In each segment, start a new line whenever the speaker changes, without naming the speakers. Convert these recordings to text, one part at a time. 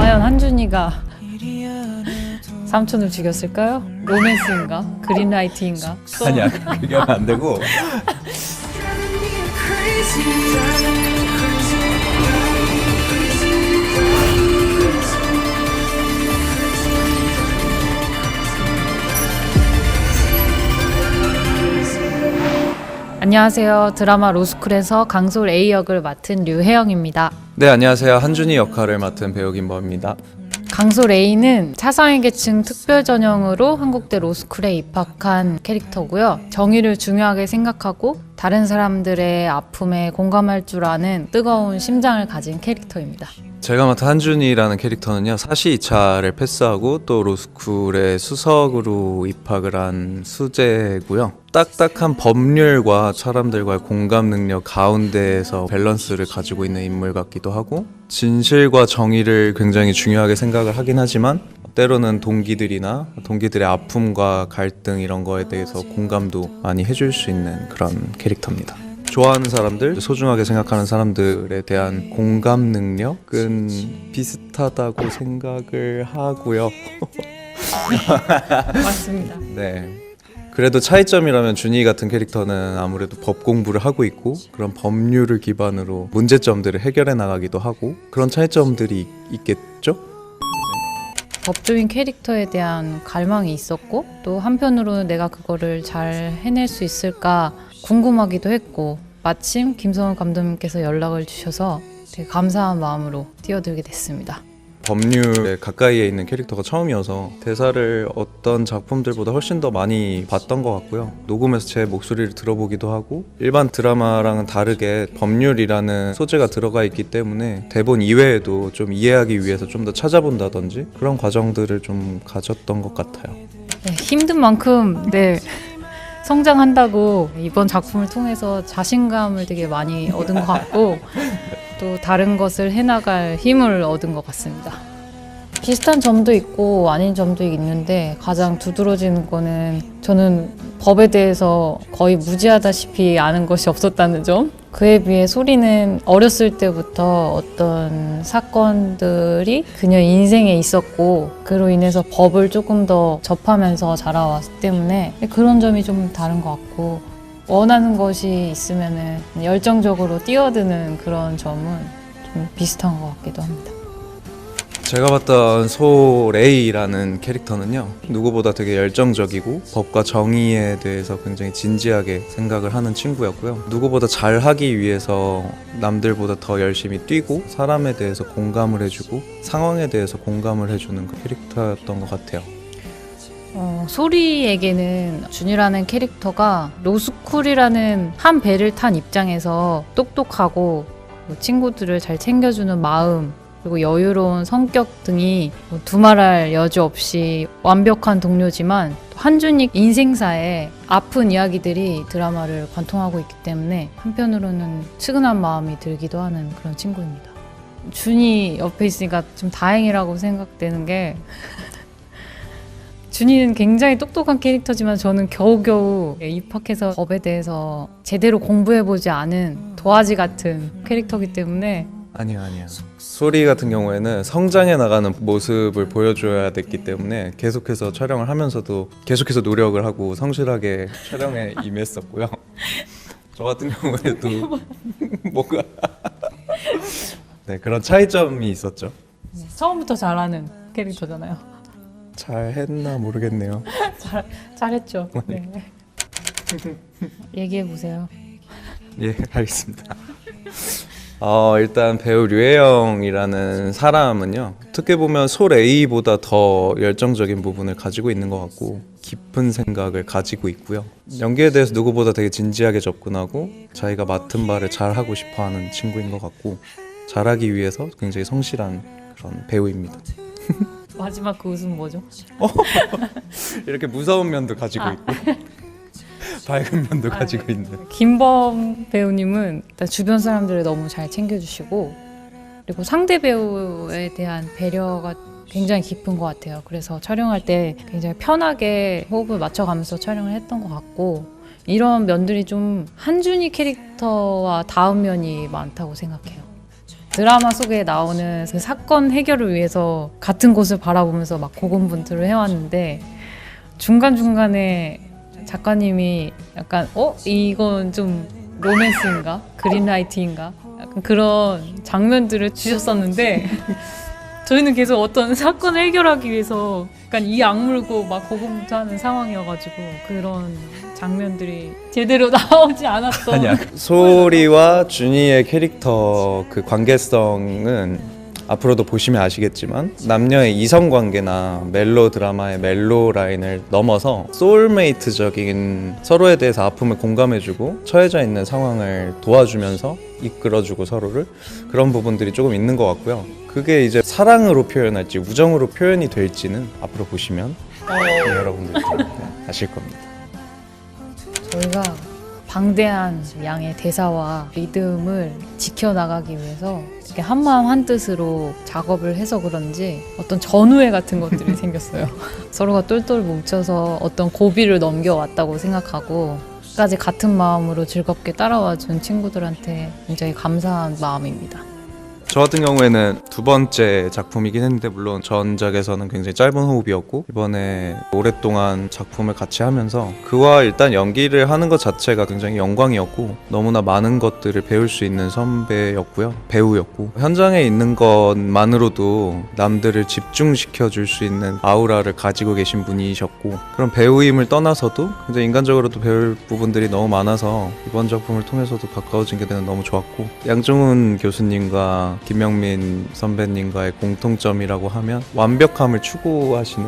과연 한준이가 삼촌을 죽였을까요? 로맨스인가? 그린라이트인가?
아니야, 그게 하면 안 되고.
안녕하세요. 드라마 로스쿨에서 강솔 A 역을 맡은 류혜영입니다.
네, 안녕하세요. 한준이 역할을 맡은 배우 김범입니다.
강솔 A는 차상위계층 특별 전형으로 한국대 로스쿨에 입학한 캐릭터고요. 정의를 중요하게 생각하고 다른 사람들의 아픔에 공감할 줄 아는 뜨거운 심장을 가진 캐릭터입니다.
제가 맡은 한준이라는 캐릭터는요, 사시 2차를 패스하고 또 로스쿨에 수석으로 입학을 한 수재고요. 딱딱한 법률과 사람들과의 공감 능력 가운데에서 밸런스를 가지고 있는 인물 같기도 하고, 진실과 정의를 굉장히 중요하게 생각을 하긴 하지만 때로는 동기들의 아픔과 갈등 이런 거에 대해서 공감도 많이 해줄 수 있는 그런 캐릭터입니다. 좋아하는 사람들, 소중하게 생각하는 사람들에 대한 공감 능력은 비슷하다고 생각을 하고요.
맞습니다.
네. 그래도 차이점이라면 준이 같은 캐릭터는 아무래도 법 공부를 하고 있고 그런 법률을 기반으로 문제점들을 해결해 나가기도 하고 그런 차이점들이 있겠죠?
법조인 캐릭터에 대한 갈망이 있었고 또 한편으로는 내가 그거를 잘 해낼 수 있을까 궁금하기도 했고 마침 김성훈 감독님께서 연락을 주셔서 되게 감사한 마음으로 뛰어들게 됐습니다.
법률에 가까이에 있는 캐릭터가 처음이어서 대사를 어떤 작품들보다 훨씬 더 많이 봤던 것 같고요. 녹음해서 제 목소리를 들어보기도 하고 일반 드라마랑은 다르게 법률이라는 소재가 들어가 있기 때문에 대본 이외에도 좀 이해하기 위해서 좀 더 찾아본다든지 그런 과정들을 좀 가졌던 것 같아요.
네, 힘든 만큼 성장한다고 이번 작품을 통해서 자신감을 되게 많이 얻은 것 같고 또 다른 것을 해나갈 힘을 얻은 것 같습니다. 비슷한 점도 있고 아닌 점도 있는데 가장 두드러지는 거는 저는 법에 대해서 거의 무지하다시피 아는 것이 없었다는 점. 그에 비해 소리는 어렸을 때부터 어떤 사건들이 그녀 인생에 있었고 그로 인해서 법을 조금 더 접하면서 자라왔기 때문에 그런 점이 좀 다른 것 같고 원하는 것이 있으면 열정적으로 뛰어드는 그런 점은 좀 비슷한 것 같기도 합니다.
제가 봤던 소레이라는 캐릭터는요, 누구보다 되게 열정적이고 법과 정의에 대해서 굉장히 진지하게 생각을 하는 친구였고요. 누구보다 잘하기 위해서 남들보다 더 열심히 뛰고 사람에 대해서 공감을 해주고 상황에 대해서 공감을 해주는 그 캐릭터였던 것 같아요.
소리에게는 준이라는 캐릭터가 로스쿨이라는 한 배를 탄 입장에서 똑똑하고 친구들을 잘 챙겨주는 마음 그리고 여유로운 성격 등이 두말할 여지 없이 완벽한 동료지만 한준이 인생사에 아픈 이야기들이 드라마를 관통하고 있기 때문에 한편으로는 측은한 마음이 들기도 하는 그런 친구입니다. 준이 옆에 있으니까 좀 다행이라고 생각되는 게 준이는 굉장히 똑똑한 캐릭터지만 저는 겨우겨우 입학해서 법에 대해서 제대로 공부해보지 않은 도화지 같은 캐릭터이기 때문에
아니야. 소리 같은 경우에는 성장해 나가는 모습을 보여줘야 됐기 때문에 계속해서 촬영을 하면서도 계속해서 노력을 하고 성실하게 촬영에 임했었고요. 저 같은 경우에도 뭔가 네, 그런 차이점이 있었죠.
처음부터 잘하는 캐릭터잖아요.
잘했나 모르겠네요.
잘했죠. 네. 얘기해보세요.
예, 알겠습니다. 일단 배우 류혜영이라는 사람은요, 어떻게 보면 소레이보다 더 열정적인 부분을 가지고 있는 것 같고 깊은 생각을 가지고 있고요. 연기에 대해서 누구보다 되게 진지하게 접근하고 자기가 맡은 바를 잘하고 싶어하는 친구인 것 같고 잘하기 위해서 굉장히 성실한 그런 배우입니다.
마지막 그 웃음 뭐죠?
이렇게 무서운 면도 가지고 있고 밝은 면도 가지고 있는
김범 배우님은 일단 주변 사람들을 너무 잘 챙겨주시고 그리고 상대 배우에 대한 배려가 굉장히 깊은 것 같아요. 그래서 촬영할 때 굉장히 편하게 호흡을 맞춰가면서 촬영을 했던 것 같고 이런 면들이 좀 한준이 캐릭터와 다음 면이 많다고 생각해요. 드라마 속에 나오는 그 사건 해결을 위해서 같은 곳을 바라보면서 막 고군분투를 해왔는데 중간중간에 작가님이 약간 이건 좀 로맨스인가? 그린라이트인가? 약간 그런 장면들을 주셨었는데 저희는 계속 어떤 사건을 해결하기 위해서 약간 이 악물고 막 고군분투하는 상황이어가지고 그런 장면들이 제대로 나오지 않았던.
아니야. 소리와 준이의 캐릭터 그 관계성은 앞으로도 보시면 아시겠지만 남녀의 이성 관계나 멜로 드라마의 멜로 라인을 넘어서 소울메이트적인 서로에 대해서 아픔을 공감해주고 처해져 있는 상황을 도와주면서 이끌어주고 서로를 그런 부분들이 조금 있는 것 같고요. 그게 이제 사랑으로 표현할지 우정으로 표현이 될지는 앞으로 보시면 여러분들이 아실 겁니다.
저희가 방대한 양의 대사와 리듬을 지켜나가기 위해서 이렇게 한마음 한뜻으로 작업을 해서 그런지 어떤 전우회 같은 것들이 생겼어요. 서로가 똘똘 뭉쳐서 어떤 고비를 넘겨왔다고 생각하고 끝까지 같은 마음으로 즐겁게 따라와준 친구들한테 굉장히 감사한 마음입니다.
저 같은 경우에는 두 번째 작품이긴 했는데 물론 전작에서는 굉장히 짧은 호흡이었고 이번에 오랫동안 작품을 같이 하면서 그와 일단 연기를 하는 것 자체가 굉장히 영광이었고 너무나 많은 것들을 배울 수 있는 선배였고요. 배우였고 현장에 있는 것만으로도 남들을 집중시켜 줄 수 있는 아우라를 가지고 계신 분이셨고 그런 배우임을 떠나서도 굉장히 인간적으로도 배울 부분들이 너무 많아서 이번 작품을 통해서도 가까워진 게 너무 좋았고 양정훈 교수님과 김명민 선배님과의 공통점이라고 하면 완벽함을 추구하시는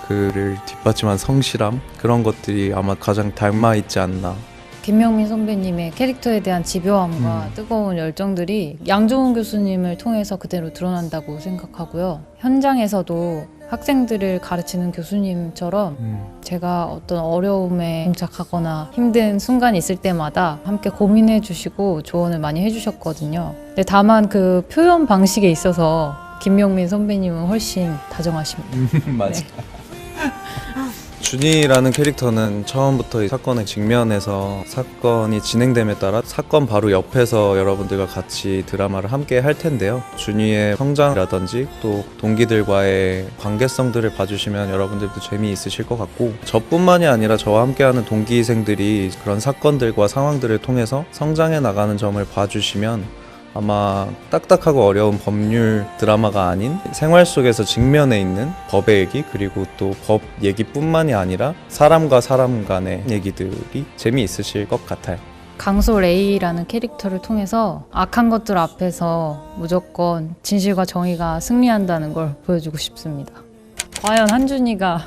그를 뒷받침한 성실함 그런 것들이 아마 가장 닮아 있지 않나.
김명민 선배님의 캐릭터에 대한 집요함과 뜨거운 열정들이 양정훈 교수님을 통해서 그대로 드러난다고 생각하고요. 현장에서도 학생들을 가르치는 교수님처럼 제가 어떤 어려움에 봉착하거나 힘든 순간이 있을 때마다 함께 고민해 주시고 조언을 많이 해주셨거든요. 근데 다만 그 표현 방식에 있어서 김명민 선배님은 훨씬 다정하십니다.
맞아.
네.
준이라는 캐릭터는 처음부터 이 사건에 직면해서 사건이 진행됨에 따라 사건 바로 옆에서 여러분들과 같이 드라마를 함께 할 텐데요. 준이의 성장이라든지 또 동기들과의 관계성들을 봐주시면 여러분들도 재미있으실 것 같고 저뿐만이 아니라 저와 함께하는 동기생들이 그런 사건들과 상황들을 통해서 성장해 나가는 점을 봐주시면 아마 딱딱하고 어려운 법률 드라마가 아닌 생활 속에서 직면해 있는 법의 얘기 그리고 또 법 얘기뿐만이 아니라 사람과 사람 간의 얘기들이 재미있으실 것 같아요.
강소 레이라는 캐릭터를 통해서 악한 것들 앞에서 무조건 진실과 정의가 승리한다는 걸 보여주고 싶습니다. 과연 한준이가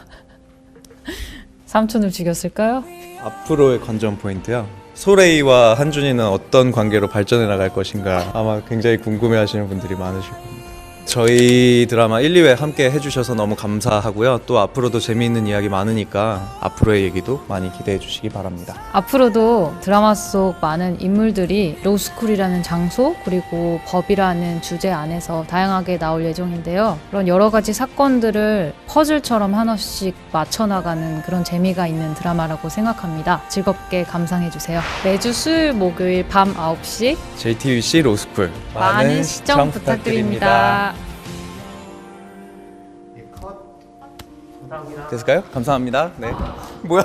삼촌을 죽였을까요?
앞으로의 관전 포인트요. 소레이와 한준이는 어떤 관계로 발전해 나갈 것인가 아마 굉장히 궁금해하시는 분들이 많으실 겁니다. 저희 드라마 1, 2회 함께 해주셔서 너무 감사하고요. 또 앞으로도 재미있는 이야기 많으니까 앞으로의 얘기도 많이 기대해 주시기 바랍니다.
앞으로도 드라마 속 많은 인물들이 로스쿨이라는 장소 그리고 법이라는 주제 안에서 다양하게 나올 예정인데요. 그런 여러 가지 사건들을 퍼즐처럼 하나씩 맞춰나가는 그런 재미가 있는 드라마라고 생각합니다. 즐겁게 감상해주세요. 매주 수요일 목요일 밤 9시
JTBC 로스쿨
많은 시청 부탁드립니다.
됐을까요? 감사합니다. 네. 뭐야?